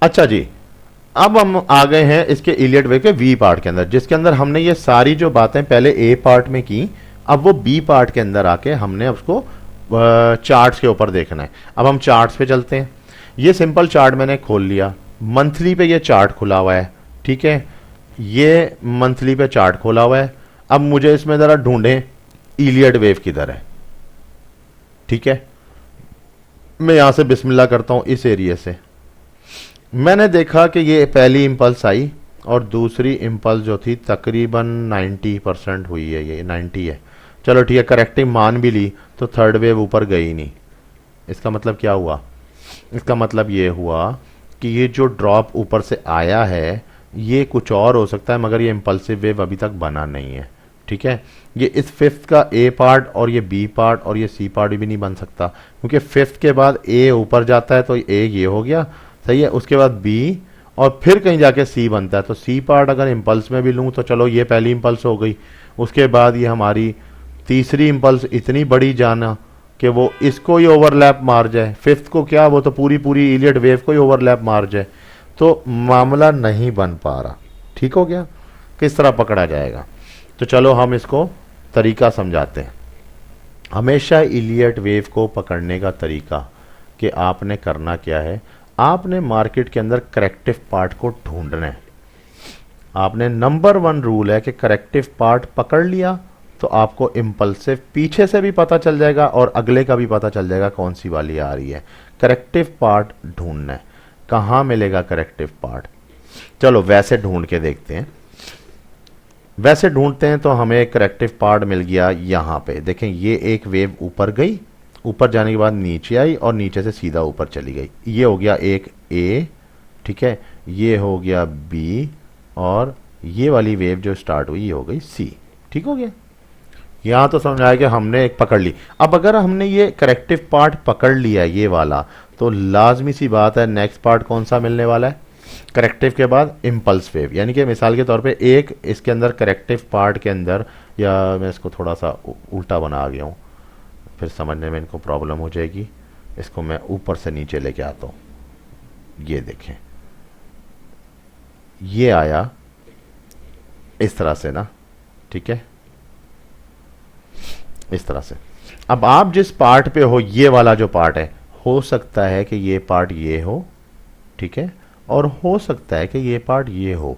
अच्छा जी, अब हम आ गए हैं इसके इलियट वेव के वी पार्ट के अंदर, जिसके अंदर हमने ये सारी जो बातें पहले ए पार्ट में की, अब वो बी पार्ट के अंदर आके हमने उसको चार्ट्स के ऊपर देखना है। अब हम चार्ट्स पे चलते हैं। ये सिंपल चार्ट मैंने खोल लिया, मंथली पे ये चार्ट खुला हुआ है, ठीक है, ये मंथली पे चार्ट खोला हुआ है। अब मुझे इसमें जरा ढूंढें इलियट वेव किधर है, ठीक है। मैं यहां से बिस्मिल्लाह करता हूं इस एरिया से। मैंने देखा कि ये पहली इंपल्स आई और दूसरी इंपल्स जो थी तकरीबन 90% हुई है, ये 90 है। चलो ठीक है, करेक्टिंग मान भी ली तो थर्ड वेव ऊपर गई नहीं। इसका मतलब क्या हुआ? इसका मतलब ये हुआ कि ये जो ड्रॉप ऊपर से आया है ये कुछ और हो सकता है, मगर ये इंपल्सिव वेव अभी तक बना नहीं है, ठीक है। ये इस फिफ्थ का ए पार्ट और ये बी पार्ट और ये सी पार्ट भी नहीं बन सकता, क्योंकि फिफ्थ के बाद ए ऊपर जाता है तो ए ये हो गया, सही है, उसके बाद बी और फिर कहीं जाके सी बनता है। तो सी पार्ट अगर इंपल्स में भी लूँ तो चलो ये पहली इंपल्स हो गई, उसके बाद ये हमारी तीसरी इंपल्स इतनी बड़ी जाना कि वो इसको ही ओवरलैप मार जाए, फिफ्थ को क्या, वो तो पूरी पूरी इलियट वेव को ही ओवरलैप मार जाए, तो मामला नहीं बन पा रहा। ठीक हो गया, किस तरह पकड़ा जाएगा? तो चलो हम इसको तरीका समझाते हैं। हमेशा इलियट वेव को पकड़ने का तरीका कि आपने करना क्या है, आपने मार्केट के अंदर करेक्टिव पार्ट को ढूंढना है। आपने नंबर 1 रूल है कि करेक्टिव पार्ट पकड़ लिया तो आपको इम्पल्सिव पीछे से भी पता चल जाएगा और अगले का भी पता चल जाएगा कौन सी वाली आ रही है। करेक्टिव पार्ट ढूंढना है। कहाँ मिलेगा करेक्टिव पार्ट? चलो वैसे ढूंढ के देखते हैं। वैसे ढूंढते हैं तो हमें करेक्टिव पार्ट मिल गया यहाँ पे। देखें, ये एक वेव ऊपर गई, ऊपर जाने के बाद नीचे आई और नीचे से सीधा ऊपर चली गई। ये हो गया एक ए, ठीक है, ये हो गया बी और ये वाली वेव जो स्टार्ट हुई ये हो गई सी। ठीक हो गया, यहां तो समझ आया कि हमने एक पकड़ ली। अब अगर हमने ये करेक्टिव पार्ट पकड़ लिया ये वाला, तो लाजमी सी बात है नेक्स्ट पार्ट कौन सा मिलने वाला है? करेक्टिव के बाद इम्पल्स वेव। यानी कि मिसाल के तौर पे एक इसके अंदर करेक्टिव पार्ट के अंदर, या मैं इसको थोड़ा सा उल्टा बना गया हूँ, फिर समझने में इनको प्रॉब्लम हो जाएगी। इसको मैं ऊपर से नीचे लेके आता हूँ। ये देखें, ये आया इस तरह से ना, ठीक है, इस तरह से। अब आप जिस पार्ट पे हो, ये वाला जो पार्ट है, हो सकता है कि ये पार्ट ये हो, ठीक है, और हो सकता है कि ये पार्ट ये हो।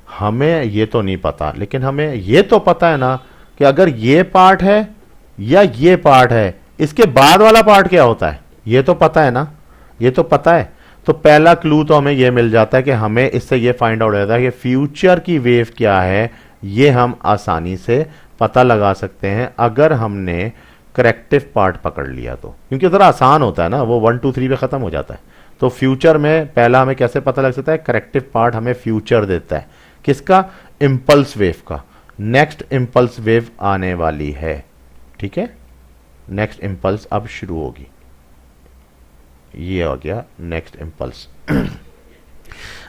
हमें ये तो नहीं पता, लेकिन हमें ये तो पता है ना कि अगर ये पार्ट है या ये पार्ट है, इसके बाद वाला पार्ट क्या होता है, ये तो पता है ना, ये तो पता है। तो पहला क्लू तो हमें ये मिल जाता है कि हमें इससे ये फाइंड आउट हो जाता है कि फ्यूचर की वेव क्या है। ये हम आसानी से पता लगा सकते हैं अगर हमने करेक्टिव पार्ट पकड़ लिया तो, क्योंकि ज़रा आसान होता है ना, वो 1 2 3 पे ख़त्म हो जाता है। तो फ्यूचर में पहला हमें कैसे पता लग सकता है? करेक्टिव पार्ट हमें फ्यूचर देता है, किसका? इम्पल्स वेव का। नेक्स्ट इम्पल्स वेव आने वाली है, ठीक है, नेक्स्ट इम्पल्स अब शुरू होगी। ये हो गया नेक्स्ट इम्पल्स।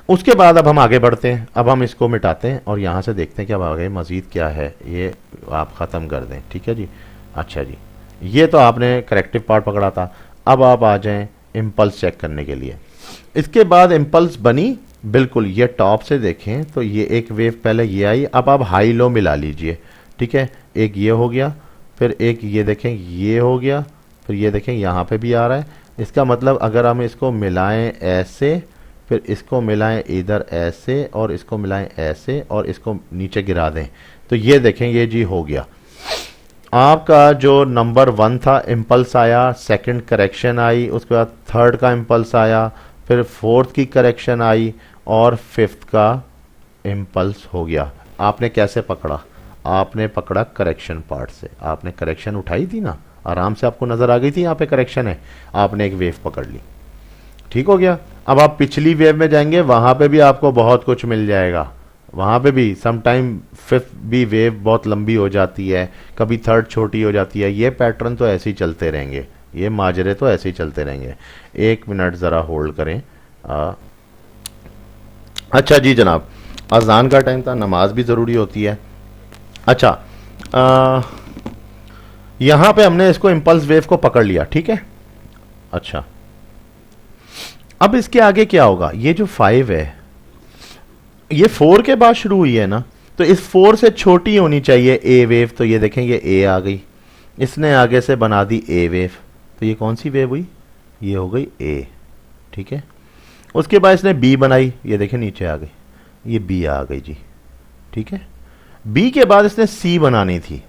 उसके बाद अब हम आगे बढ़ते हैं। अब हम इसको मिटाते हैं और यहां से देखते हैं कि अब आगे मजीद क्या है, ये आप ख़त्म कर दें, ठीक है जी। अच्छा जी, ये तो आपने करेक्टिव पार्ट पकड़ा था। अब आप आ जाएं इम्पल्स चेक करने के लिए। इसके बाद इम्पल्स बनी, बिल्कुल ये टॉप से देखें तो ये एक वेव पहले ये आई। अब आप हाई लो मिला लीजिए, ठीक है, एक ये हो गया, फिर एक ये देखें ये हो गया, फिर ये देखें यहाँ पे भी आ रहा है। इसका मतलब अगर हम इसको मिलाएं ऐसे, फिर इसको मिलाएं इधर ऐसे और इसको मिलाएं ऐसे और इसको नीचे गिरा दें, तो ये देखें ये जी हो गया। आपका जो नंबर 1 था इम्पल्स आया, सेकंड करेक्शन आई, उसके बाद थर्ड का इम्पल्स आया, फिर फोर्थ की करेक्शन आई और फिफ्थ का इम्पल्स हो गया। आपने कैसे पकड़ा? आपने पकड़ा करेक्शन पार्ट से। आपने करेक्शन उठाई थी ना, आराम से आपको नजर आ गई थी यहाँ पे करेक्शन है, आपने एक वेव पकड़ ली। ठीक हो गया। अब आप पिछली वेव में जाएंगे, वहां पे भी आपको बहुत कुछ मिल जाएगा। वहां पे भी समटाइम फिफ्थ भी वेव बहुत लंबी हो जाती है, कभी थर्ड छोटी हो जाती है। ये पैटर्न तो ऐसे ही चलते रहेंगे, ये माजरे तो ऐसे ही चलते रहेंगे। 1 मिनट जरा होल्ड करें। अच्छा जी जनाब, अजान का टाइम था, नमाज भी जरूरी होती है। अच्छा, यहां पे हमने इसको इम्पल्स वेव को पकड़ लिया, ठीक है। अच्छा, अब इसके आगे क्या होगा, ये जो 5 है ये 4 के बाद शुरू हुई है ना, तो इस 4 से छोटी होनी चाहिए ए वेव, तो ये देखें ये ए आ गई, इसने आगे से बना दी ए वेव, तो ये कौन सी वेव हुई, ये हो गई ए, ठीक है। उसके बाद इसने बी बनाई, ये देखें नीचे आ गई, ये बी आ गई जी, ठीक है। बी के बाद इसने सी बनानी थी।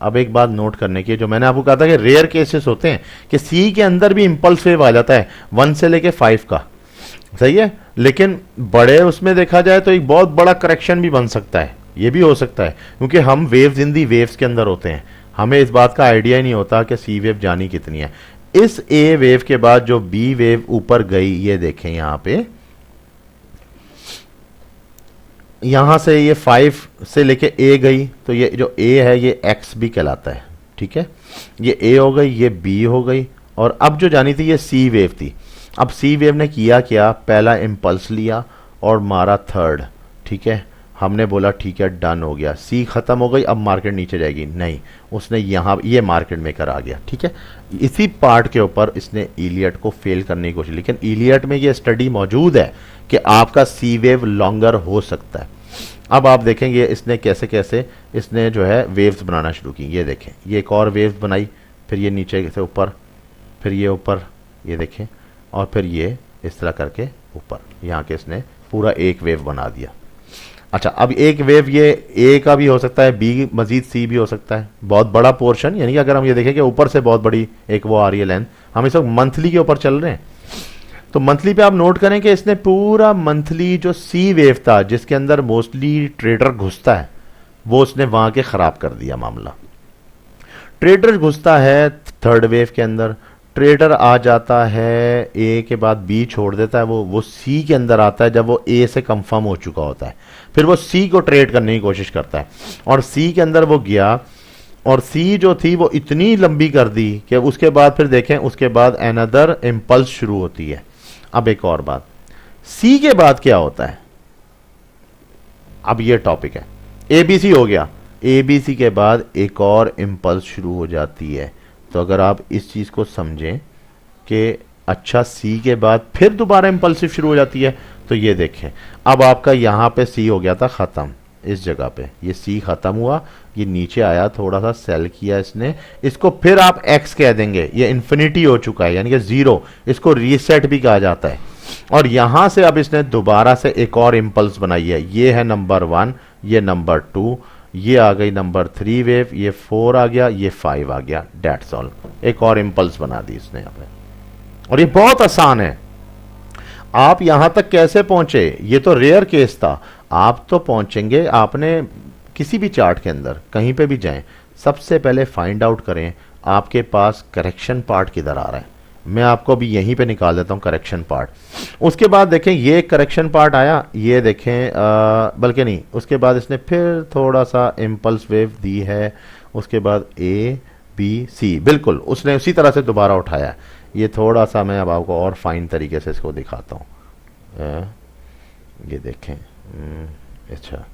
अब एक बात नोट करने की, जो मैंने आपको कहा था कि रेयर केसेस होते हैं कि सी के अंदर भी इंपल्स वेव आ जाता है 1 से लेके 5 का, सही है, लेकिन बड़े उसमें देखा जाए तो एक बहुत बड़ा करेक्शन भी बन सकता है, ये भी हो सकता है, क्योंकि हम वेव्स इन दी वेव्स के अंदर होते हैं, हमें इस बात का आइडिया ही नहीं होता कि सी वेव जानी कितनी है। इस ए वेव के बाद जो बी वेव ऊपर गई, ये देखें यहां पे, यहां से ये 5 से लेके ए गई, तो ये जो ए है ये एक्स भी कहलाता है, ठीक है। ये ए हो गई, ये बी हो गई, और अब जो जानी थी ये सी वेव थी। अब सी वेव ने किया क्या, पहला इम्पल्स लिया और मारा थर्ड, ठीक है। हमने बोला ठीक है डन हो गया, सी खत्म हो गई, अब मार्केट नीचे जाएगी, नहीं, उसने यहाँ ये मार्केट मेकर आ गया, ठीक है। इसी पार्ट के ऊपर इसने इलियट को फेल करने की कोशिश, लेकिन इलियट में ये स्टडी मौजूद है कि आपका सी वेव लॉन्गर हो सकता है। अब आप देखेंगे इसने कैसे कैसे इसने जो है वेव्स बनाना शुरू की, ये देखें, ये एक और वेव बनाई, फिर ये नीचे से ऊपर, फिर ये ऊपर, ये देखें, और फिर ये इस तरह करके ऊपर, यहाँ के इसने पूरा एक वेव बना दिया। अच्छा, अब एक वेव ये ए का भी हो सकता है, बी मजीद सी भी हो सकता है, बहुत बड़ा पोर्शन, यानी कि अगर हम ये देखें कि ऊपर से बहुत बड़ी एक वो आ रही है लेंथ, हम इस वक्त मंथली के ऊपर चल रहे हैं, तो मंथली पे आप नोट करें कि इसने पूरा मंथली जो सी वेव था जिसके अंदर मोस्टली ट्रेडर घुसता है, वो उसने वहां के खराब कर दिया मामला। ट्रेडर घुसता है थर्ड वेव के अंदर, ट्रेडर आ जाता है ए के बाद बी छोड़ देता है, वो सी के अंदर आता है जब वो ए से कंफर्म हो चुका होता है, फिर वो सी को ट्रेड करने की कोशिश करता है, और सी के अंदर वो गया, और सी जो थी वो इतनी लंबी कर दी कि उसके बाद फिर देखें, उसके बाद अनदर इंपल्स शुरू होती है। अब एक और बात, सी के बाद क्या होता है, अब ये टॉपिक है, एबीसी हो गया, एबीसी के बाद एक और इंपल्स शुरू हो जाती है। तो अगर आप इस चीज को समझें कि अच्छा सी के बाद फिर दोबारा इंपल्सिव शुरू हो जाती है, तो ये देखें, अब आपका यहां पे सी हो गया था खत्म, इस जगह पे ये सी खत्म हुआ, ये नीचे आया, थोड़ा सा सेल किया इसने, इसको फिर आप एक्स कह देंगे, ये इन्फिनिटी हो चुका है यानी कि जीरो, इसको रीसेट भी कहा जाता है। और यहां से अब इसने दोबारा से एक और इंपल्स बनाई है, ये है नंबर 1, ये नंबर 2, ये आ गई नंबर 3 वेव, ये 4 आ गया, ये 5 आ गया, डेट्स ऑल, एक और इंपल्स बना दी इसने यहाँ पे। और ये बहुत आसान है, आप यहां तक कैसे पहुंचे, ये तो रेयर केस था, आप तो पहुंचेंगे, आपने किसी भी चार्ट के अंदर कहीं पे भी जाएं, सबसे पहले फाइंड आउट करें आपके पास करेक्शन पार्ट किधर आ रहा है। मैं आपको भी यहीं पे निकाल देता हूं करेक्शन पार्ट, उसके बाद देखें ये करेक्शन पार्ट आया, ये देखें बल्कि नहीं, उसके बाद इसने फिर थोड़ा सा इम्पल्स वेव दी है, उसके बाद ए बी सी, बिल्कुल उसने उसी तरह से दोबारा उठाया। ये थोड़ा सा मैं अब आपको और फाइन तरीके से इसको दिखाता हूँ, ये देखें, अच्छा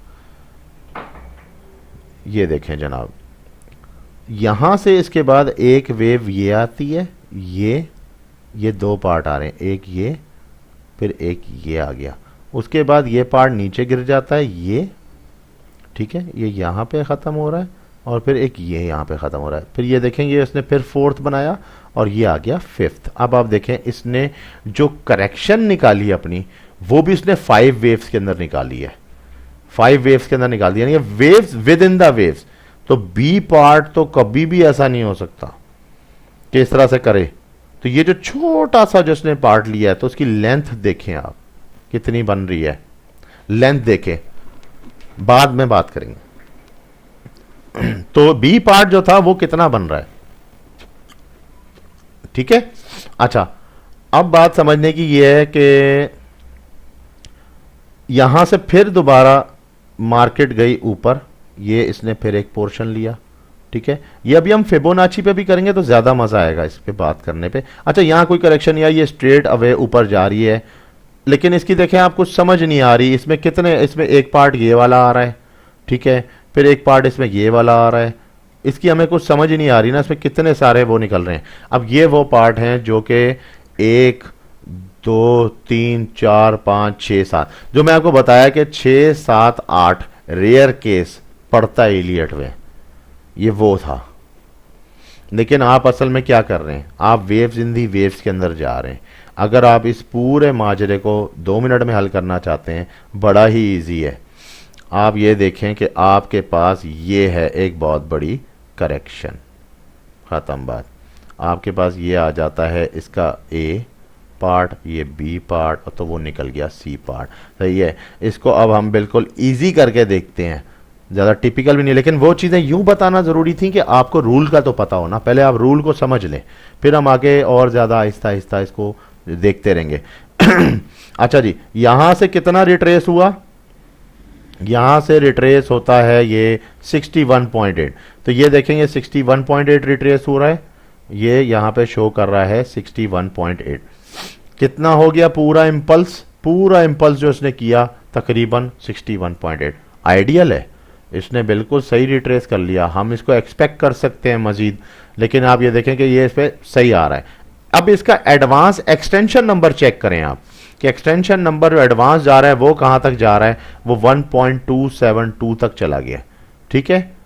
ये देखें जनाब, यहां से इसके बाद एक वेव ये आती है, ये दो पार्ट आ रहे हैं, एक ये फिर एक ये आ गया, उसके बाद ये पार्ट नीचे गिर जाता है, ये ठीक है, ये यहां पे ख़त्म हो रहा है, और फिर एक ये यहां पे ख़त्म हो रहा है, फिर ये देखेंगे इसने फिर फोर्थ बनाया और ये आ गया फिफ्थ। अब आप देखें इसने जो करेक्शन निकाली अपनी, वो भी उसने 5 वेव्स के अंदर निकाली है, 5 वेव्स के अंदर निकाल दिया, यानी waves with in the waves. तो बी पार्ट तो कभी भी ऐसा नहीं हो सकता कि इस तरह से करे। तो ये जो छोटा सा जो उसने पार्ट लिया है, तो उसकी लेंथ देखें आप कितनी बन रही है, लेंथ देखें, बाद में बात करेंगे। तो बी पार्ट जो था वो कितना बन रहा है, ठीक है। अच्छा, अब बात समझने की ये है कि यहां से फिर दोबारा मार्केट गई ऊपर, ये इसने फिर एक पोर्शन लिया, ठीक है। ये अभी हम फिबोनाची पे भी करेंगे तो ज्यादा मजा आएगा इस पे बात करने पे। अच्छा, यहां कोई करेक्शन नहीं आई, ये स्ट्रेट अवे ऊपर जा रही है, लेकिन इसकी देखें आप कुछ समझ नहीं आ रही, इसमें कितने, इसमें एक पार्ट ये वाला आ रहा है, ठीक है, फिर एक पार्ट इसमें ये वाला आ रहा है, इसकी हमें कुछ समझ ही नहीं आ रही ना, इसमें कितने सारे वो निकल रहे हैं। अब ये वो पार्ट हैं जो कि 1 2 3 4 5 6 7, जो मैं आपको बताया कि 6 7 8 रेयर केस पड़ता है इलियट वे, ये वो था। लेकिन आप असल में क्या कर रहे हैं, आप वेव्स इन दी वेव्स के अंदर जा रहे हैं। अगर आप इस पूरे माजरे को 2 मिनट में हल करना चाहते हैं, बड़ा ही इजी है। आप ये देखें कि आपके पास ये है एक बहुत बड़ी करेक्शन, ख़त्म बात। आपके पास ये आ जाता है इसका ए पार्ट, ये बी पार्ट, तो वो निकल गया सी पार्ट। सही है। इसको अब हम बिल्कुल इजी करके देखते हैं, ज़्यादा टिपिकल भी नहीं, लेकिन वो चीज़ें यूं बताना ज़रूरी थी कि आपको रूल का तो पता हो ना, पहले आप रूल को समझ लें, फिर हम आगे और ज़्यादा आहिस्ता आहिस्ता इसको देखते रहेंगे। अच्छा जी, यहां से कितना रिट्रेस हुआ, यहां से रिट्रेस होता है ये 61.8, तो ये देखेंगे 61.8 रिट्रेस हो रहा है, ये यहां पे शो कर रहा है 61.8। कितना हो गया पूरा इंपल्स जो इसने किया तकरीबन 61.8। आइडियल है, इसने बिल्कुल सही रिट्रेस कर लिया। हम इसको एक्सपेक्ट कर सकते हैं मजीद, लेकिन आप ये देखें कि ये इस पर सही आ रहा है। अब इसका एडवांस एक्सटेंशन नंबर चेक करें आप कि एक्सटेंशन नंबर जो एडवांस जा रहा है वो कहां तक जा रहा है, वो 1.272 तक चला गया। ठीक है,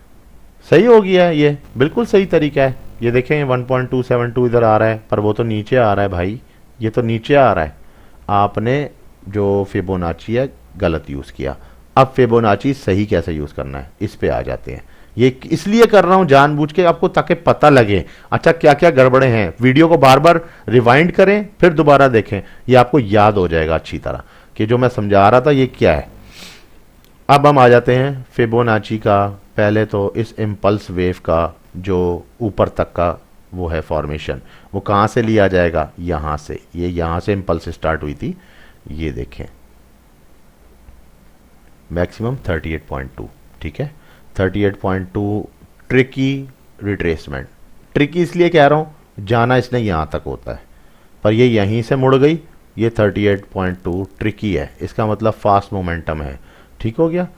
सही हो गया है, ये बिल्कुल सही तरीका है। ये देखें 1.272 इधर आ रहा है, पर वो तो नीचे आ रहा है भाई, ये तो नीचे आ रहा है। आपने जो फिबोनाची है गलत यूज किया। अब फिबोनाची सही कैसे यूज करना है, इस पे आ जाते हैं। ये इसलिए कर रहा हूं जानबूझ के आपको, ताकि पता लगे अच्छा क्या क्या गड़बड़े हैं। वीडियो को बार बार रिवाइंड करें, फिर दोबारा देखें, ये आपको याद हो जाएगा अच्छी तरह कि जो मैं समझा रहा था ये क्या है। अब हम आ जाते हैं फिबोनाची का, पहले तो इस इम्पल्स वेव का जो ऊपर तक का वो है फॉर्मेशन, वो कहां से लिया जाएगा, यहां से। ये यहां से इम्पल्स स्टार्ट हुई थी, ये देखें मैक्सिमम 38.2। ठीक है, 38.2 ट्रिकी रिट्रेसमेंट। ट्रिकी इसलिए कह रहा हूं, जाना इसने यहां तक होता है, पर ये यहीं से मुड़ गई, ये 38.2 ट्रिकी है, इसका मतलब फास्ट मोमेंटम है। ठीक हो गया,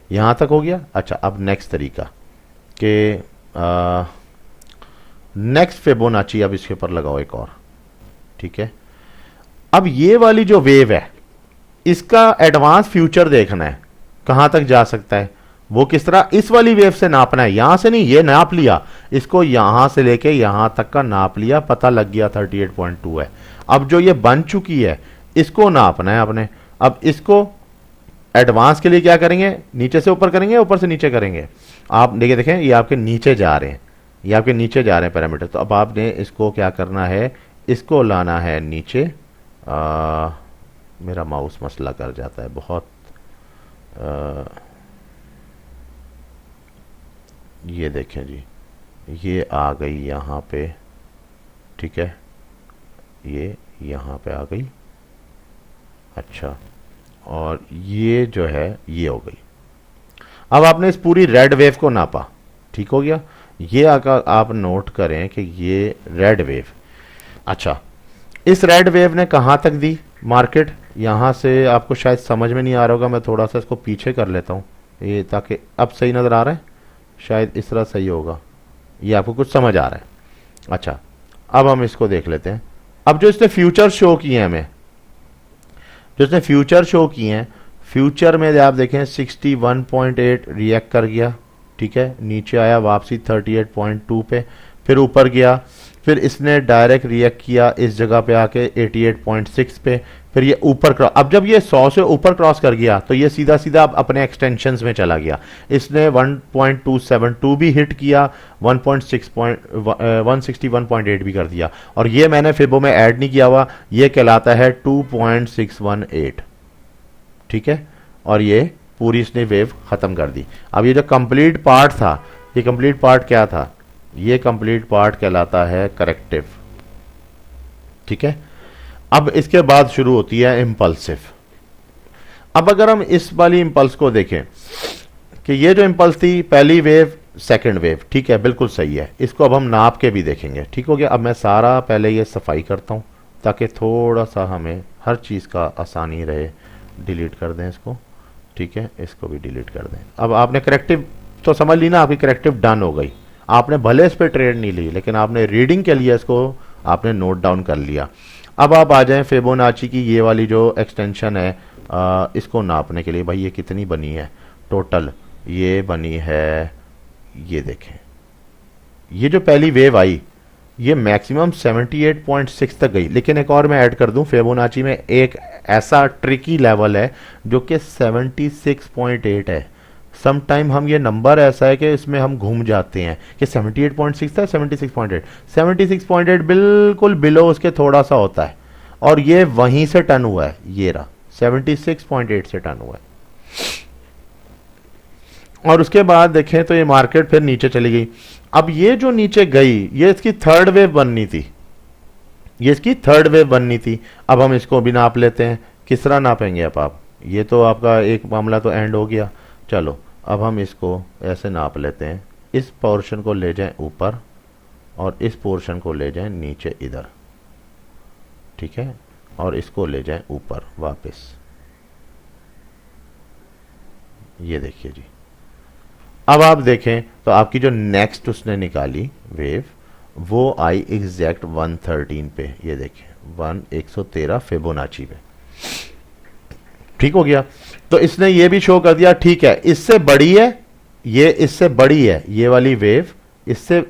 यहां तक हो गया। अच्छा, अब नेक्स्ट तरीका कि नेक्स्ट फिबोनाची अब इसके ऊपर लगाओ एक और। ठीक है, अब ये वाली जो वेव है इसका एडवांस फ्यूचर देखना है, कहां तक जा सकता है, वो किस तरह इस वाली वेव से नापना है। यहां से नहीं, ये नाप लिया, इसको यहां से लेके यहां तक का नाप लिया, पता लग गया 38.2 है। अब जो ये बन चुकी है इसको नापना है आपने। अब इसको एडवांस के लिए क्या करेंगे, नीचे से ऊपर करेंगे, ऊपर से नीचे करेंगे। आप देखिए, देखें ये आपके नीचे जा रहे हैं, ये आपके नीचे जा रहे हैं पैरामीटर। तो अब आपने इसको क्या करना है, इसको लाना है नीचे। मेरा माउस मसला कर जाता है बहुत। ये देखें जी, ये आ गई यहाँ पे। ठीक है, ये यहाँ पे आ गई। अच्छा, और ये जो है ये हो गई। अब आपने इस पूरी रेड वेव को नापा, ठीक हो गया। ये आकर आप नोट करें कि ये रेड वेव, अच्छा इस रेड वेव ने कहाँ तक दी मार्केट, यहाँ से आपको शायद समझ में नहीं आ रहा होगा, मैं थोड़ा सा इसको पीछे कर लेता हूँ ये, ताकि अब सही नज़र आ रहा है, शायद इस तरह सही होगा, ये आपको कुछ समझ आ रहा है। अच्छा, अब हम इसको देख लेते हैं। अब जो इसने फ्यूचर शो किए हैं हमें, जो इसने फ्यूचर शो किए हैं, फ्यूचर में आप देखें 61.8 रिएक्ट कर गया। ठीक है, नीचे आया वापसी 38.2 पे, फिर ऊपर गया, फिर इसने डायरेक्ट रिएक्ट किया इस जगह पे आके 88.6 पे, फिर ये ऊपर क्रॉस। अब जब ये 100 से ऊपर क्रॉस कर गया तो ये सीधा सीधा अपने एक्सटेंशंस में चला गया। इसने 1.272 भी हिट किया, 161.8 भी कर दिया, और ये मैंने फिबो में ऐड नहीं किया हुआ, ये कहलाता है 2.618। ठीक है, और ये पूरी इसने वेव खत्म कर दी। अब ये जो कंप्लीट पार्ट था, ये कंप्लीट पार्ट क्या था, ये कंप्लीट पार्ट कहलाता है करेक्टिव। ठीक है, अब इसके बाद शुरू होती है इंपल्सिव। अब अगर हम इस वाली इंपल्स को देखें कि ये जो इंपल्स थी, पहली वेव सेकंड वेव, ठीक है, बिल्कुल सही है। इसको अब हम नाप के भी देखेंगे। ठीक हो गया। अब मैं सारा पहले ये सफाई करता हूं ताकि थोड़ा सा हमें हर चीज़ का आसानी रहे। डिलीट कर दें इसको, ठीक है, इसको भी डिलीट कर दें। अब आपने करेक्टिव तो समझ ली ना, आपकी करेक्टिव डन हो गई। आपने भले इस पर ट्रेड नहीं ली, लेकिन आपने रीडिंग के लिए इसको आपने नोट डाउन कर लिया। अब आप आ जाएं फिबोनाची की ये वाली जो एक्सटेंशन है, इसको नापने के लिए भाई ये कितनी बनी है टोटल, ये बनी है, ये देखें ये जो पहली वेव आई ये मैक्सिमम 78.6 तक गई। लेकिन एक और मैं ऐड कर दूं, फिबोनाची में एक ऐसा ट्रिकी लेवल है जो कि 76.8 है। सम टाइम हम ये नंबर ऐसा है कि इसमें हम घूम जाते हैं कि 78.6 था, 76.8, 76.8 बिल्कुल बिलो उसके थोड़ा सा होता है, और ये वहीं से टर्न हुआ है, ये रहा 76.8 से टर्न हुआ है। और उसके बाद देखें तो ये मार्केट फिर नीचे चली गई। अब ये जो नीचे गई ये इसकी थर्ड वेव बननी थी, ये इसकी थर्ड वेव बननी थी। अब हम इसको भी नाप लेते हैं। किस तरह नापेंगे आप ये तो आपका एक मामला तो एंड हो गया। चलो अब हम इसको ऐसे नाप लेते हैं, इस पोर्शन को ले जाएं ऊपर और इस पोर्शन को ले जाएं नीचे इधर, ठीक है, और इसको ले जाएं ऊपर वापस। ये देखिए जी, अब आप देखें तो आपकी जो नेक्स्ट उसने निकाली वेव वो आई एग्जैक्ट 113 पे, ये देखें 113 फिबोनाची पे, ठीक हो गया। तो इसने ये भी शो कर दिया ठीक है इससे बड़ी है, ये इससे बड़ी है ये वाली वेव, इससे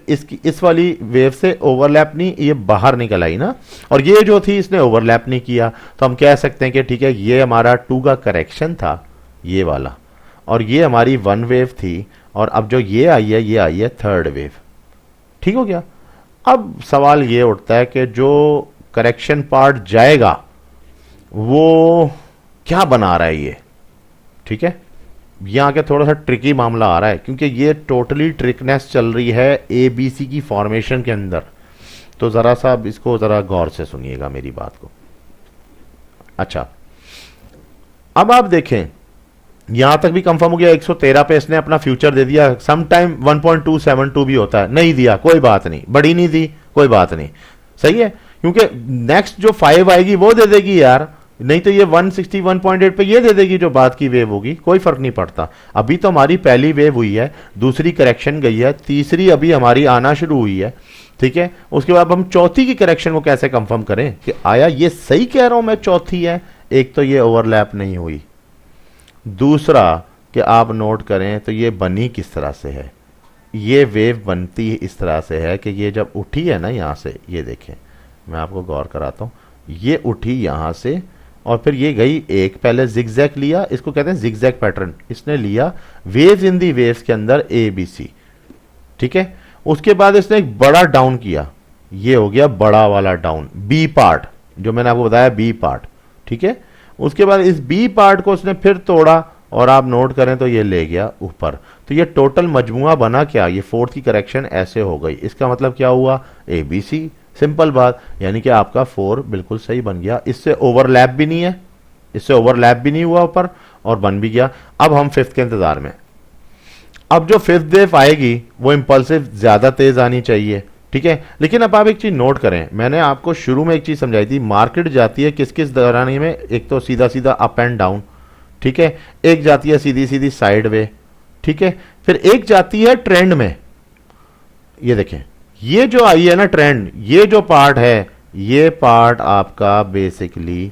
इस वाली वेव से ओवरलैप नहीं, ये बाहर निकल आई ना, और ये जो थी इसने ओवरलैप नहीं किया, तो हम कह सकते हैं कि ठीक है ये हमारा 2 का करेक्शन था ये वाला, और ये हमारी 1 वेव थी, और अब जो ये आई है ये आई है थर्ड वेव, ठीक हो गया। अब सवाल ये उठता है कि जो करेक्शन पार्ट जाएगा वो क्या बना रहा है ये, ठीक है, यहां के थोड़ा सा ट्रिकी मामला आ रहा है क्योंकि ये टोटली ट्रिकनेस चल रही है एबीसी की फॉर्मेशन के अंदर। तो जरा सा इसको जरा गौर से सुनिएगा मेरी बात को। अच्छा अब आप देखें यहां तक भी कंफर्म हो गया, 113 पे इसने अपना फ्यूचर दे दिया। सम टाइम 1.272 भी होता है, नहीं दिया कोई बात नहीं, बड़ी नहीं दी कोई बात नहीं, सही है, क्योंकि नेक्स्ट जो 5 आएगी वो दे देगी यार, नहीं तो ये 161.8 पे ये दे देगी जो बाद की वेव होगी, कोई फर्क नहीं पड़ता। अभी तो हमारी पहली वेव हुई है, दूसरी करेक्शन गई है, तीसरी अभी हमारी आना शुरू हुई है, ठीक है। उसके बाद हम चौथी की करेक्शन को कैसे कंफर्म करें कि आया ये सही कह रहा हूं मैं चौथी है। एक तो ये ओवरलैप नहीं हुई, दूसरा कि आप नोट करें तो ये बनी किस तरह से है, ये वेव बनती इस तरह से है कि ये जब उठी है ना यहां से, ये देखें मैं आपको गौर कराता हूं, ये उठी यहां से और फिर ये गई, एक पहले जिगजैग लिया, इसको कहते हैं जिगजैग पैटर्न, इसने लिया वेव्स इन दी वेव्स के अंदर ए बी सी, ठीक है। उसके बाद इसने एक बड़ा डाउन किया, ये हो गया बड़ा वाला डाउन, बी पार्ट जो मैंने आपको बताया बी पार्ट, ठीक है। उसके बाद इस बी पार्ट को उसने फिर तोड़ा और आप नोट करें तो ये ले गया ऊपर, तो ये टोटल मजमुआ बना क्या, ये फोर्थ की करेक्शन ऐसे हो गई। इसका मतलब क्या हुआ, ए बी सी, सिंपल बात, यानी कि आपका 4 बिल्कुल सही बन गया, इससे ओवरलैप भी नहीं है, इससे ओवरलैप भी नहीं हुआ ऊपर, और बन भी गया। अब हम फिफ्थ के इंतजार में, अब जो फिफ्थ वेव आएगी वो इंपल्सिव ज्यादा तेज आनी चाहिए, ठीक है। लेकिन अब आप एक चीज नोट करें, मैंने आपको शुरू में एक चीज समझाई थी, मार्केट जाती है किस किस दौरान में, एक तो सीधा सीधा अप एंड डाउन, ठीक है, एक जाती है सीधी सीधी साइड वे, ठीक है, फिर एक जाती है ट्रेंड में। ये देखें ये जो आई है ना ट्रेंड, ये जो पार्ट है, ये पार्ट आपका बेसिकली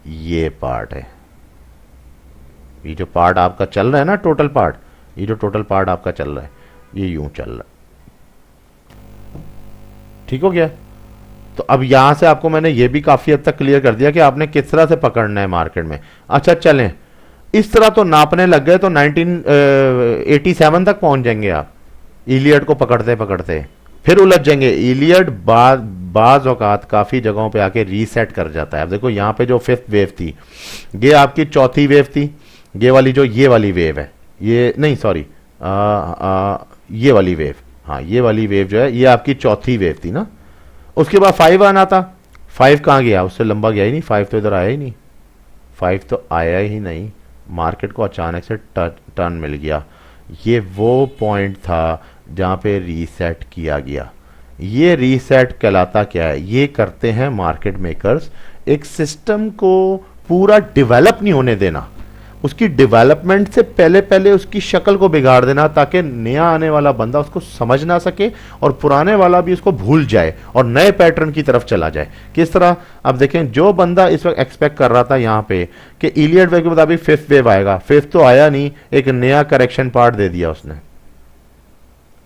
ये पार्ट है, ये जो पार्ट आपका चल रहा है ना टोटल पार्ट, ये जो टोटल पार्ट आपका चल रहा है ये यूं चल रहा है, ठीक हो गया। तो अब यहां से आपको मैंने ये भी काफी हद तक क्लियर कर दिया कि आपने किस तरह से पकड़ना है मार्केट में। अच्छा चलें, इस तरह तो नापने लग गए तो 1987 तक पहुंच जाएंगे आप, इलियड को पकड़ते पकड़ते फिर उलझ जाएंगे। इलियड बाज औकात काफी जगहों पे आके रीसेट कर जाता है। अब देखो यहाँ पे जो फिफ्थ वेव थी ये आपकी चौथी वेव थी, ये वाली जो ये वाली वेव है, ये नहीं सॉरी ये वाली वेव, हाँ ये वाली वेव जो है ये आपकी चौथी वेव थी ना। उसके बाद 5 आना था, 5 कहाँ गया, उससे लंबा गया ही नहीं, 5 तो इधर आया ही नहीं, 5 तो आया ही नहीं, मार्केट को अचानक से टर्न मिल गया। ये वो पॉइंट था जहां पे रीसेट किया गया। ये रीसेट कहलाता क्या है, ये करते हैं मार्केट मेकर्स, एक सिस्टम को पूरा डेवलप नहीं होने देना, उसकी डेवलपमेंट से पहले पहले उसकी शक्ल को बिगाड़ देना, ताकि नया आने वाला बंदा उसको समझ ना सके और पुराने वाला भी उसको भूल जाए और नए पैटर्न की तरफ चला जाए। किस तरह? अब देखें, जो बंदा इस वक्त एक्सपेक्ट कर रहा था यहाँ पे कि इलियट वेव के मुताबिक फिफ्थ वेव आएगा, फिफ्थ तो आया नहीं, एक नया करेक्शन पार्ट दे दिया उसने,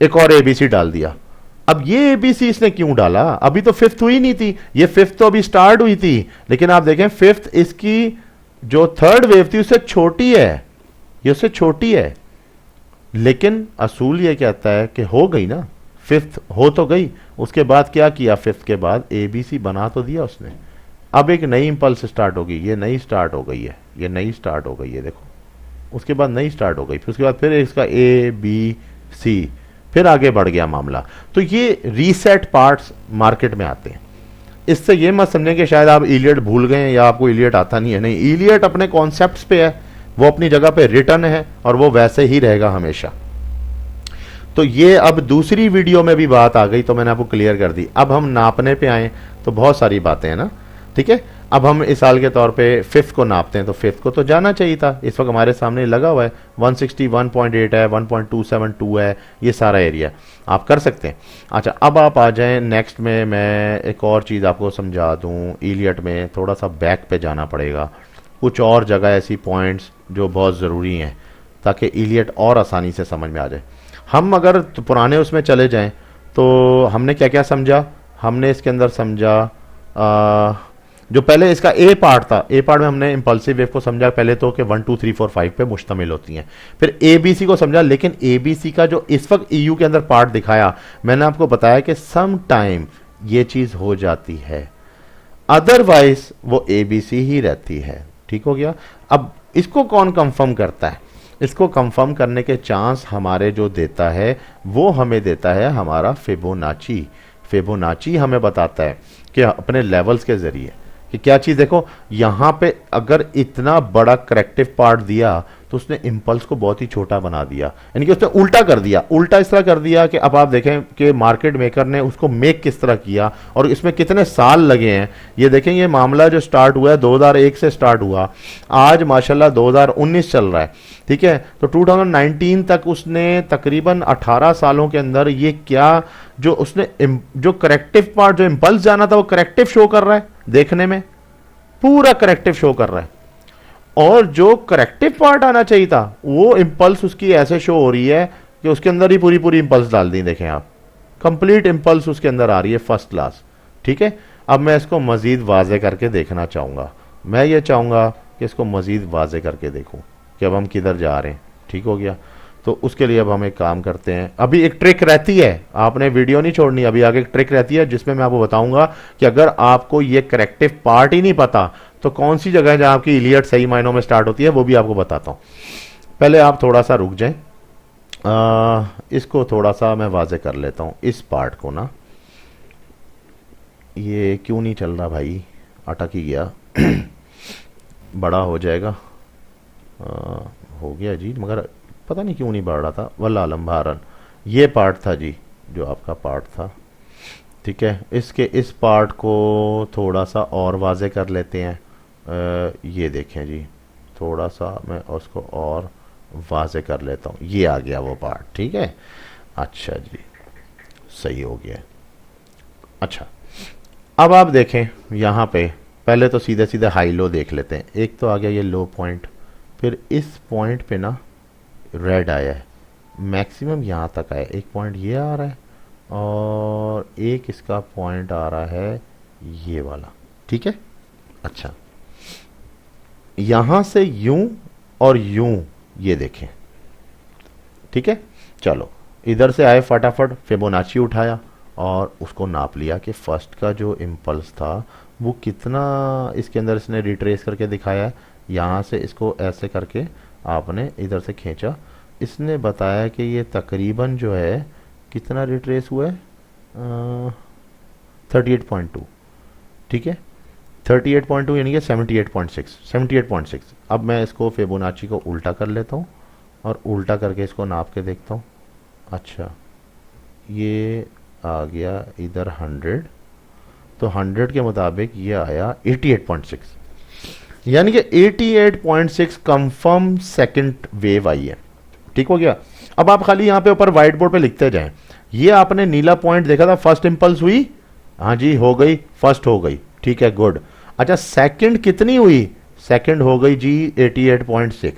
एक और एबीसी डाल दिया। अब ये एबीसी इसने क्यों डाला? अभी तो फिफ्थ हुई नहीं थी, ये फिफ्थ तो अभी स्टार्ट हुई थी, लेकिन आप देखें फिफ्थ इसकी जो थर्ड वेव थी उससे छोटी है, ये उससे छोटी है, लेकिन असूल ये कहता है कि हो गई ना, फिफ्थ हो तो गई। उसके बाद क्या किया? फिफ्थ के बाद एबीसी बना तो दिया उसने। अब एक नई इंपल्स स्टार्ट होगी, ये नई स्टार्ट हो गई है, ये नई स्टार्ट हो गई है, देखो, उसके बाद नई स्टार्ट हो गई, फिर उसके बाद फिर इसका ए बी सी, फिर आगे बढ़ गया मामला। तो ये रीसेट पार्ट्स मार्केट में आते हैं। इससे ये मत समझें कि शायद आप इलियट भूल गए हैं या आपको इलियट आता नहीं है, नहीं, इलियट अपने कॉन्सेप्ट्स पे है, वो अपनी जगह पे रिटर्न है और वो वैसे ही रहेगा हमेशा। तो ये अब दूसरी वीडियो में भी बात आ गई, तो मैंने आपको क्लियर कर दी। अब हम नापने पे आए तो बहुत सारी बातें हैं ना, ठीक है। अब हम इस साल के तौर पे फिफ्थ को नापते हैं, तो फिफ्थ को तो जाना चाहिए था, इस वक्त हमारे सामने लगा हुआ है 161.8 है, 1.272 है, ये सारा एरिया आप कर सकते हैं। अच्छा, अब आप आ जाएं नेक्स्ट में, मैं एक और चीज़ आपको समझा दूं। इलियट में थोड़ा सा बैक पे जाना पड़ेगा, कुछ और जगह ऐसी पॉइंट्स जो बहुत ज़रूरी हैं ताकि इलियट और आसानी से समझ में आ जाए। हम अगर तो पुराने उसमें चले जाएं तो हमने क्या क्या समझा? हमने इसके अंदर समझा जो पहले इसका ए पार्ट था, ए पार्ट में हमने इंपल्सिव वेव को समझा पहले तो कि 1 2 3 4 5 पे मुश्तमिल होती हैं। फिर एबीसी को समझा, लेकिन एबीसी का जो इस वक्त ईयू के अंदर पार्ट दिखाया, मैंने आपको बताया कि सम टाइम ये चीज हो जाती है, अदरवाइज वो एबीसी ही रहती है। ठीक हो गया। अब इसको कौन कंफर्म करता है? इसको कंफर्म करने के चांस हमारे जो देता है वो हमें देता है हमारा फिबोनाची। फिबोनाची हमें बताता है कि अपने लेवल्स के जरिए कि क्या चीज, देखो यहां पे अगर इतना बड़ा करेक्टिव पार्ट दिया तो उसने इंपल्स को बहुत ही छोटा बना दिया, यानी कि उसने उल्टा कर दिया। उल्टा इस तरह कर दिया कि अब आप देखें कि मार्केट मेकर ने उसको मेक किस तरह किया और इसमें कितने साल लगे हैं। ये देखें, ये मामला जो स्टार्ट हुआ है 2001 से स्टार्ट हुआ, आज माशाल्लाह 2019 चल रहा है, ठीक है। तो 2019 तक उसने तकरीबन 18 सालों के अंदर ये क्या, जो उसने जो करेक्टिव पार्ट, जो इंपल्स जाना था वो करेक्टिव शो कर रहा है, देखने में पूरा करेक्टिव शो कर रहा है, और जो करेक्टिव पार्ट आना चाहिए था वो इंपल्स उसकी ऐसे शो हो रही है कि उसके अंदर ही पूरी पूरी इंपल्स डाल दी। देखें आप, कंप्लीट इंपल्स उसके अंदर आ रही है, फर्स्ट क्लास। ठीक है, अब मैं इसको मजीद वाजे करके देखना चाहूंगा। मैं ये चाहूंगा कि इसको मजीद वाजे करके देखूं कि अब हम किधर जा रहे हैं। ठीक हो गया। तो उसके लिए अब हम एक काम करते हैं, अभी एक ट्रिक रहती है, आपने वीडियो नहीं छोड़नी, अभी आगे एक ट्रिक रहती है जिसमें मैं आपको बताऊंगा कि अगर आपको ये करेक्टिव पार्ट ही नहीं पता तो कौन सी जगह है जहां आपकी इलियट सही मायनों में स्टार्ट होती है, वो भी आपको बताता हूं। पहले आप थोड़ा सा रुक जाएं, इसको थोड़ा सा मैं वाजे कर लेता हूं, इस पार्ट को ना। ये क्यों नहीं चल रहा भाई, अटक ही गया। बड़ा हो जाएगा, हो गया जी, मगर पता नहीं क्यों नहीं बढ़ रहा था, वल्लाह आलम। बहरहाल ये पार्ट था जी जो आपका पार्ट था, ठीक है। इसके इस पार्ट को थोड़ा सा और वाजे कर लेते हैं। ये देखें जी, थोड़ा सा मैं उसको और वाजे कर लेता हूँ, ये आ गया वो पार्ट, ठीक है। अच्छा जी, सही हो गया। अच्छा, अब आप देखें यहाँ पे, पहले तो सीधे सीधे हाई लो देख लेते हैं। एक तो आ गया ये लो पॉइंट, फिर इस पॉइंट पे ना रेड आया है, मैक्सिमम यहाँ तक आया, एक पॉइंट ये आ रहा है और एक इसका पॉइंट आ रहा है ये वाला, ठीक है। अच्छा, यहां से यूं और यूं, ये देखें, ठीक है। चलो, इधर से आए, फटाफट फिबोनाची उठाया और उसको नाप लिया कि फर्स्ट का जो इम्पल्स था वो कितना इसके अंदर इसने रिट्रेस करके दिखाया है। यहाँ से इसको ऐसे करके आपने इधर से खींचा, इसने बताया कि ये तकरीबन जो है कितना रिट्रेस हुआ है, 38.2, ठीक है। 38.2 यानी कि 78.6, 78.6। अब मैं इसको फिबोनाची को उल्टा कर लेता हूँ और उल्टा करके इसको नाप के देखता हूँ। अच्छा, ये आ गया इधर 100, तो 100 के मुताबिक ये आया 88.6। यानी कि 88.6 कंफर्म सेकंड वेव आई है। ठीक हो गया। अब आप खाली यहां पे ऊपर व्हाइट बोर्ड पे लिखते जाएं। ये आपने नीला पॉइंट देखा था, फर्स्ट इंपल्स हुई, हाँ जी हो गई, फर्स्ट हो गई, ठीक है गुड। अच्छा सेकंड कितनी हुई, सेकंड हो गई जी 88.6,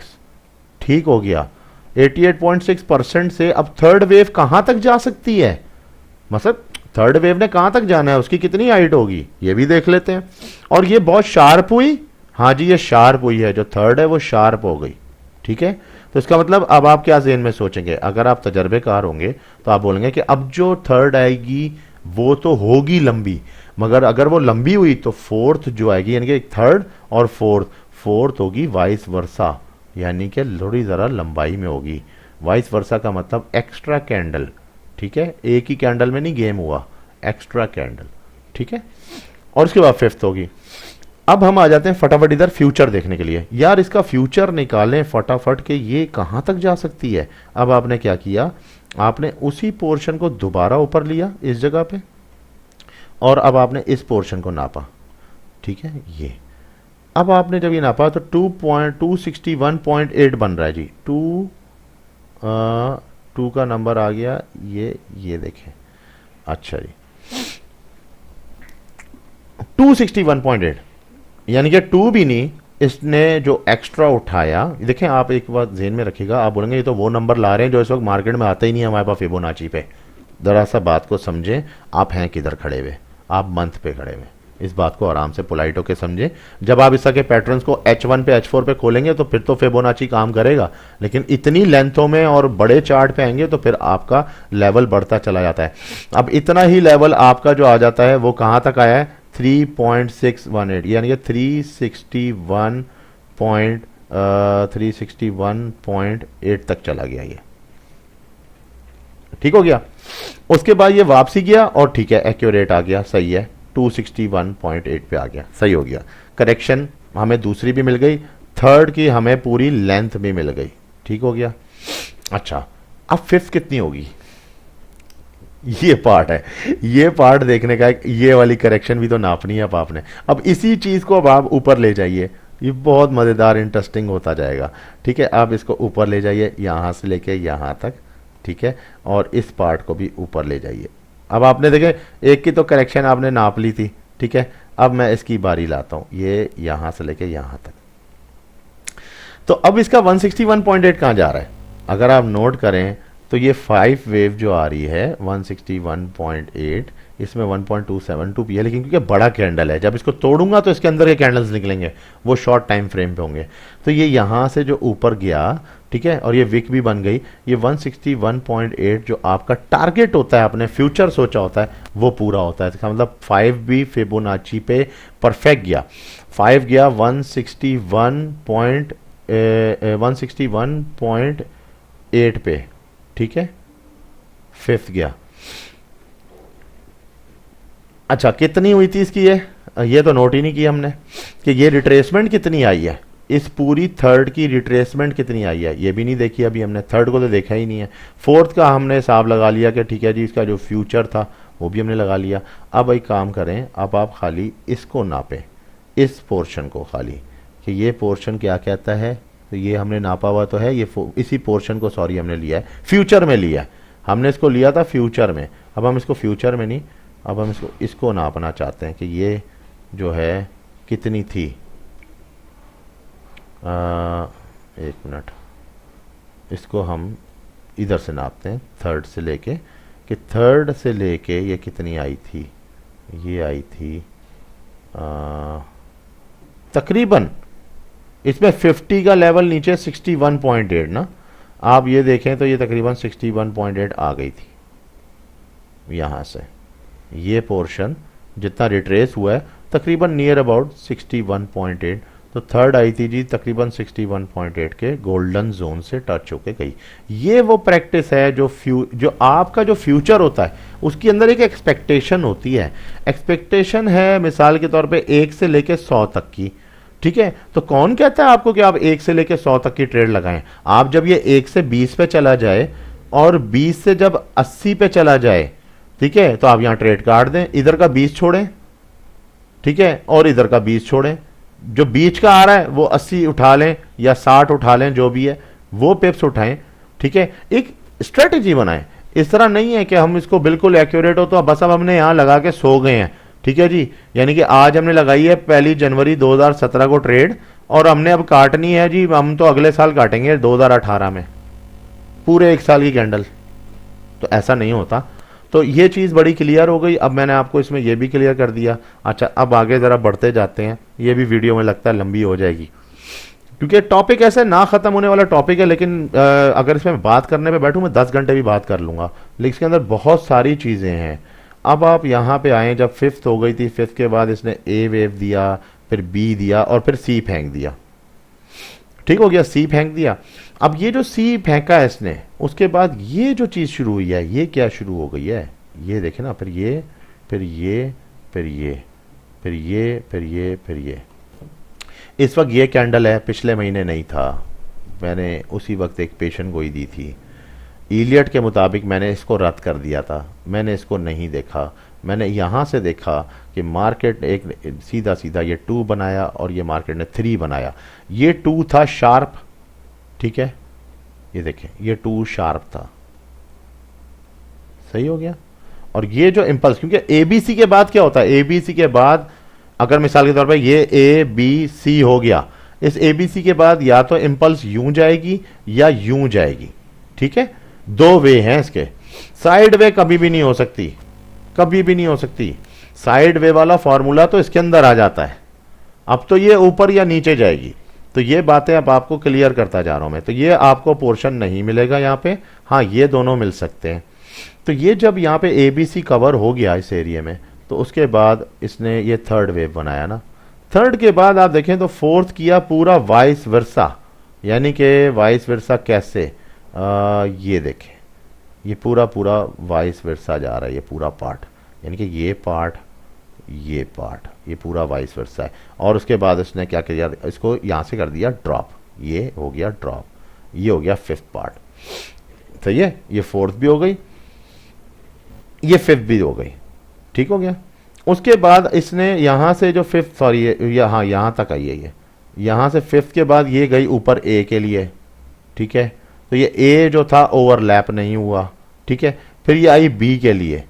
ठीक हो गया। 88.6% से अब थर्ड वेव कहां तक जा सकती है, मतलब थर्ड वेव ने कहां तक जाना है, उसकी कितनी हाइट होगी ये भी देख लेते हैं। और ये बहुत शार्प हुई, हाँ जी ये शार्प हुई है, जो थर्ड है वो शार्प हो गई, ठीक है। तो इसका मतलब अब आप क्या ज़हन में सोचेंगे, अगर आप तजर्बेकार होंगे तो आप बोलेंगे कि अब जो थर्ड आएगी वो तो होगी लंबी, मगर अगर वो लंबी हुई तो फोर्थ जो आएगी, यानी कि थर्ड और फोर्थ होगी वाइस वर्सा, यानी कि थोड़ी ज़रा लंबाई में होगी। वाइस वर्सा का मतलब एक्स्ट्रा कैंडल, ठीक है, एक ही कैंडल में नहीं गेम हुआ, एक्स्ट्रा कैंडल, ठीक है। और उसके बाद फिफ्थ होगी। अब हम आ जाते हैं फटाफट इधर फ्यूचर देखने के लिए। यार इसका फ्यूचर निकालें फटाफट के, ये कहां तक जा सकती है। अब आपने क्या किया, आपने उसी पोर्शन को दोबारा ऊपर लिया इस जगह पे, और अब आपने इस पोर्शन को नापा, ठीक है ये। अब आपने जब ये नापा तो 261.8 बन रहा है जी, 2 का नंबर आ गया, ये देखें, अच्छा जी 261.8, यानी कि 2 भी नहीं, इसने जो एक्स्ट्रा उठाया, देखें आप एक बात ध्यान में रखिएगा, आप बोलेंगे ये तो वो नंबर ला रहे हैं जो इस वक्त मार्केट में आता ही नहीं है हमारे पास फिबोनाची पे। जरा सा बात को समझें, आप हैं किधर खड़े हुए, आप मंथ पे खड़े हुए, इस बात को आराम से पोलाइट होकर समझें। जब आप इस तरह के पैटर्न्स को H1 पे H4 पे खोलेंगे तो फिर तो फिबोनाची काम करेगा, लेकिन इतनी लेंथों में और बड़े चार्ट पे आएंगे तो फिर आपका लेवल बढ़ता चला जाता है। अब इतना ही लेवल आपका जो आ जाता है वो कहाँ तक आया है, 3.618, यानी कि 361.8 तक चला गया ये, ठीक हो गया। उसके बाद ये वापसी गया और ठीक है एक्यूरेट आ गया, सही है, 261.8 पे आ गया, सही हो गया। करेक्शन हमें दूसरी भी मिल गई, थर्ड की हमें पूरी लेंथ भी मिल गई, ठीक हो गया। अच्छा अब फिफ्थ कितनी होगी, ये पार्ट है, ये पार्ट देखने का, ये वाली करेक्शन भी तो नापनी है अब आपने। अब इसी चीज को अब आप ऊपर ले जाइए, ये बहुत मजेदार इंटरेस्टिंग होता जाएगा, ठीक है। आप इसको ऊपर ले जाइए, यहां से लेके यहां तक, ठीक है, और इस पार्ट को भी ऊपर ले जाइए। अब आपने देखे एक की तो करेक्शन आपने नाप ली थी, ठीक है। अब मैं इसकी बारी लाता हूं, ये यहां से लेके यहां तक। तो अब इसका 161.8 कहां जा रहा है, अगर आप नोट करें तो ये 5 वेव जो आ रही है 161.8, इसमें 1.272 पी है, लेकिन क्योंकि बड़ा कैंडल है, जब इसको तोड़ूंगा तो इसके अंदर के कैंडल्स निकलेंगे, वो शॉर्ट टाइम फ्रेम पे होंगे। तो ये यहाँ से जो ऊपर गया, ठीक है, और ये विक भी बन गई, ये 161.8 जो आपका टारगेट होता है, आपने फ्यूचर सोचा होता है, वो पूरा होता है। इसका मतलब 5 भी फिबोनाची पे परफेक्ट गया, 5 गया 161.8 पे, ठीक है, फिफ्थ गया। अच्छा कितनी हुई थी इसकी, ये तो नोट ही नहीं किया हमने कि ये रिट्रेसमेंट कितनी आई है, इस पूरी थर्ड की रिट्रेसमेंट कितनी आई है, ये भी नहीं देखी अभी हमने, थर्ड को तो देखा ही नहीं है। फोर्थ का हमने हिसाब लगा लिया कि ठीक है जी, इसका जो फ्यूचर था वो भी हमने लगा लिया। अब एक काम करें, अब आप खाली इसको नापें, इस पोर्शन को खाली, कि ये पोर्शन क्या कहता है, तो ये हमने नापा हुआ तो है, ये इसी पोर्शन को सॉरी हमने लिया है फ्यूचर में, लिया है हमने, इसको लिया था फ्यूचर में। अब हम इसको फ्यूचर में नहीं, अब हम इसको नापना चाहते हैं कि ये जो है कितनी थी, एक मिनट, इसको हम इधर से नापते हैं, थर्ड से लेके, कि थर्ड से लेके ये कितनी आई थी, ये आई थी तकरीबन, इसमें 50 का लेवल नीचे 61.8 ना, आप ये देखें तो ये तकरीबन 61.8 आ गई थी यहाँ से, ये पोर्शन जितना रिट्रेस हुआ है तकरीबन नियर अबाउट 61.8, तो थर्ड आई थी जी तकरीबन 61.8 के गोल्डन जोन से टच होके गई। ये वो प्रैक्टिस है जो आपका जो फ्यूचर होता है उसके अंदर एक एक्सपेक्टेशन होती है, एक्सपेक्टेशन है मिसाल के तौर पे 1 से लेके 100 तक की, ठीक है। तो कौन कहता है आपको कि आप 1 से लेके 100 तक की ट्रेड लगाएं, आप जब ये 1 से 20 पे चला जाए और 20 से जब 80 पे चला जाए, ठीक है, तो आप यहां ट्रेड काट दें, इधर का 20 छोड़ें, ठीक है, और इधर का 20 छोड़ें, जो बीच का आ रहा है वो 80 उठा लें या 60 उठा लें, जो भी है वो पिप्स उठाएं, ठीक है। एक स्ट्रेटेजी बनाएं, इस तरह नहीं है कि हम इसको बिल्कुल एक्यूरेट हो तो बस अब हमने यहां लगा के सो गए हैं, ठीक है जी। यानी कि आज हमने लगाई है 1 जनवरी 2017 को ट्रेड, और हमने अब काटनी है जी, हम तो अगले साल काटेंगे 2018 में पूरे 1 साल की कैंडल, तो ऐसा नहीं होता। तो ये चीज़ बड़ी क्लियर हो गई। अब मैंने आपको इसमें ये भी क्लियर कर दिया। अच्छा, अब आगे ज़रा बढ़ते जाते हैं, ये भी वीडियो में लगता है लंबी हो जाएगी क्योंकि टॉपिक ऐसे ना ख़त्म होने वाला टॉपिक है, लेकिन अगर इसमें बात करने पे बैठूँ मैं 10 घंटे भी बात कर लूँगा, लेकिन इसके अंदर बहुत सारी चीज़ें हैं। अब आप यहाँ पे आए, जब फिफ्थ हो गई थी, फिफ्थ के बाद इसने ए वेव दिया, फिर बी दिया और फिर सी फेंक दिया, ठीक हो गया, सी फेंक दिया। अब ये जो सी फेंका है इसने, उसके बाद ये जो चीज़ शुरू हुई है, ये क्या शुरू हो गई है, ये देखे ना, फिर ये, फिर ये, फिर ये, फिर ये, फिर ये, फिर ये। इस वक्त ये कैंडल है, पिछले महीने नहीं था, मैंने उसी वक्त एक पेशेंट गोई दी थी। इलियट के मुताबिक मैंने इसको रद्द कर दिया था, मैंने इसको नहीं देखा। मैंने यहाँ से देखा कि मार्केट एक सीधा सीधा ये 2 बनाया और ये मार्केट ने 3 बनाया। ये 2 था शार्प, ठीक है, ये देखें ये 2 शार्प था, सही हो गया। और ये जो इंपल्स, क्योंकि एबीसी के बाद क्या होता है, एबीसी के बाद अगर मिसाल के तौर पर ये ए बी सी हो गया, इस एबीसी के बाद या तो इंपल्स यूं जाएगी या यूं जाएगी, ठीक है। 2 वे हैं इसके, साइड वे कभी भी नहीं हो सकती, कभी भी नहीं हो सकती। साइड वे वाला फॉर्मूला तो इसके अंदर आ जाता है, अब तो ये ऊपर या नीचे जाएगी। तो ये बातें अब आपको क्लियर करता जा रहा हूं मैं, तो ये आपको पोर्शन नहीं मिलेगा यहाँ पे, हाँ ये दोनों मिल सकते हैं। तो ये जब यहाँ पे एबीसी कवर हो गया इस एरिया में, तो उसके बाद इसने ये थर्ड वेव बनाया ना, थर्ड के बाद आप देखें तो फोर्थ किया पूरा वाइस वर्सा, यानी कि वाइस वर्सा कैसे, ये देखें ये पूरा पूरा वाइस वर्सा जा रहा है, ये पूरा पार्ट, यानी कि ये पार्ट, ये पार्ट, ये पूरा वाइस वर्सा है। और उसके बाद इसने क्या किया, इसको यहाँ से कर दिया ड्रॉप, ये हो गया ड्रॉप, ये हो गया फिफ्थ पार्ट, सही है। ये फोर्थ भी हो गई, ये फिफ्थ भी हो गई, ठीक हो गया। उसके बाद इसने यहाँ से जो फिफ्थ, सॉरी यहाँ यहाँ तक आई है, ये यहाँ से फिफ्थ के बाद ये गई ऊपर ए के लिए, ठीक है। तो ये ए जो था ओवरलैप नहीं हुआ, ठीक है। फिर ये आई बी के लिए,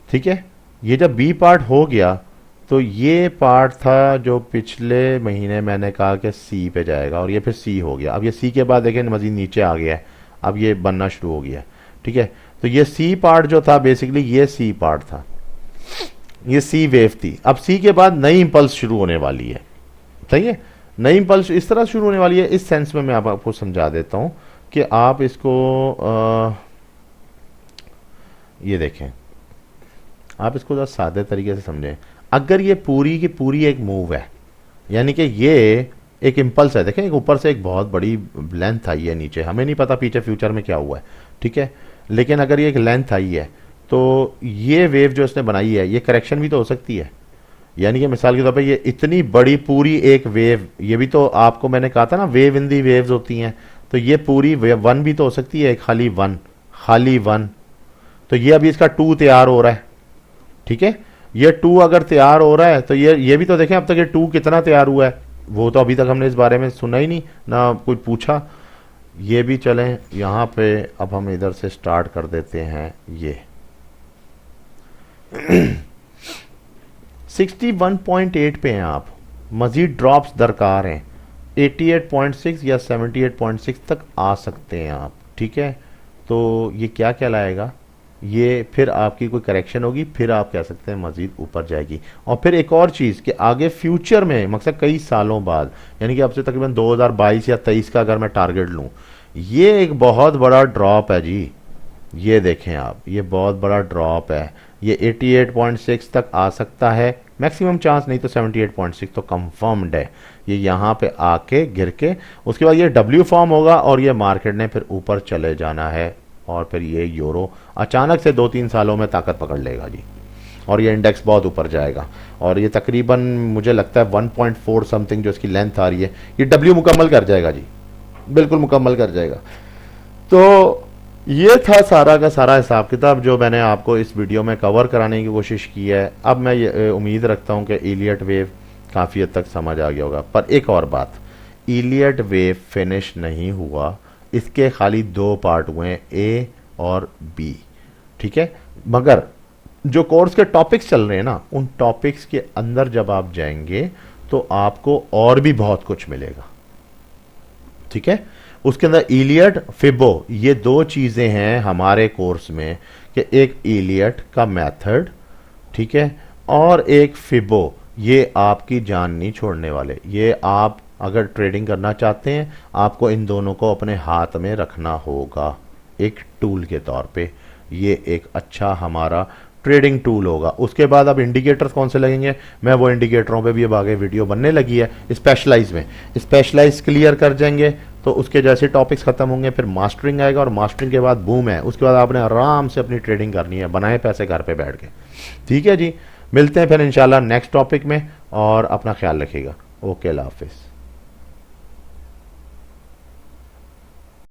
ठीक है। ये जब बी पार्ट हो गया तो ये पार्ट था जो पिछले महीने मैंने कहा कि सी पे जाएगा, और ये फिर सी हो गया। अब ये सी के बाद देखें मजीद नीचे आ गया है, अब ये बनना शुरू हो गया, ठीक है। तो ये सी पार्ट जो था बेसिकली ये सी पार्ट था, ये सी वेव थी। अब सी के बाद नई इंपल्स शुरू होने वाली है, सही है। नई इंपल्स इस तरह शुरू होने वाली है, इस सेंस में मैं आपको समझा देता हूं कि आप इसको ये देखें, आप इसको ज़रा सादे तरीके से समझें। अगर ये पूरी की पूरी एक मूव है, यानी कि ये एक इंपल्स है, देखें एक ऊपर से एक बहुत बड़ी लेंथ आई है नीचे, हमें नहीं पता पीछे फ्यूचर में क्या हुआ है, ठीक है। लेकिन अगर ये एक लेंथ आई है तो ये वेव जो इसने बनाई है ये करेक्शन भी तो हो सकती है। यानी कि मिसाल के तौर पे ये इतनी बड़ी पूरी एक वेव, ये भी तो आपको मैंने कहा था ना वेव इन दी वेव्स होती हैं, तो ये पूरी वन भी तो हो सकती है, खाली वन। तो ये अभी इसका 2 तैयार हो रहा है, ठीक है। ये 2 अगर तैयार हो रहा है तो ये भी तो देखें अब तक ये 2 कितना तैयार हुआ है, वो तो अभी तक हमने इस बारे में सुना ही नहीं ना कुछ पूछा। ये भी चलें यहाँ पे, अब हम इधर से स्टार्ट कर देते हैं। ये 61.8 पे हैं आप, मजीद ड्रॉप्स दरकार हैं, 88.6 या 78.6 तक आ सकते हैं आप, ठीक है। तो ये क्या कहलाएगा, ये फिर आपकी कोई करेक्शन होगी, फिर आप कह सकते हैं मजीद ऊपर जाएगी। और फिर एक और चीज़ कि आगे फ्यूचर में मकसद कई सालों बाद, यानी कि अब से तकरीबन 2022 या 23 का अगर मैं टारगेट लूँ, ये एक बहुत बड़ा ड्रॉप है जी। ये देखें आप, ये बहुत बड़ा ड्रॉप है, ये 88.6 तक आ सकता है, मैक्सिमम चांस, नहीं तो 78.6 तो कंफर्म्ड है। ये यहाँ पे आके गिर के उसके बाद ये डब्ल्यू फॉर्म होगा और ये मार्केट ने फिर ऊपर चले जाना है, और फिर ये यूरो अचानक से 2-3 सालों में ताकत पकड़ लेगा जी, और ये इंडेक्स बहुत ऊपर जाएगा। और ये तकरीबन मुझे लगता है 1.4 समथिंग जो इसकी लेंथ आ रही है, ये डब्ल्यू मुकम्मल कर जाएगा जी, बिल्कुल मुकम्मल कर जाएगा। तो ये था सारा का सारा हिसाब किताब जो मैंने आपको इस वीडियो में कवर कराने की कोशिश की है। अब मैं ये उम्मीद रखता हूँ कि इलियट वेव काफ़ी हद तक समझ आ गया होगा। पर एक और बात, इलियट वेव फिनिश नहीं हुआ, इसके खाली दो पार्ट हुए हैं, ए और बी, ठीक है। मगर जो कोर्स के टॉपिक्स चल रहे हैं ना, उन टॉपिक्स के अंदर जब आप जाएंगे तो आपको और भी बहुत कुछ मिलेगा, ठीक है। उसके अंदर इलियट, फिबो, ये दो चीजें हैं हमारे कोर्स में, कि एक इलियट का मेथड, ठीक है, और एक फिबो, ये आपकी जान नहीं छोड़ने वाले। ये आप अगर ट्रेडिंग करना चाहते हैं, आपको इन दोनों को अपने हाथ में रखना होगा एक टूल के तौर पे। ये एक अच्छा हमारा ट्रेडिंग टूल होगा। उसके बाद अब इंडिकेटर्स कौन से लगेंगे, मैं वो इंडिकेटरों पे भी अब आगे वीडियो बनने लगी है स्पेशलाइज में। स्पेशलाइज क्लियर कर जाएंगे तो उसके जैसे टॉपिक्स खत्म होंगे, फिर मास्टरिंग आएगा, और मास्टरिंग के बाद बूम है। उसके बाद आपने आराम से अपनी ट्रेडिंग करनी है, बनाए पैसे घर पे बैठ के। ठीक है जी, मिलते हैं फिर इंशाल्लाह नेक्स्ट टॉपिक में, और अपना ख्याल रखिएगा। ओके, अल्लाह हाफिज़।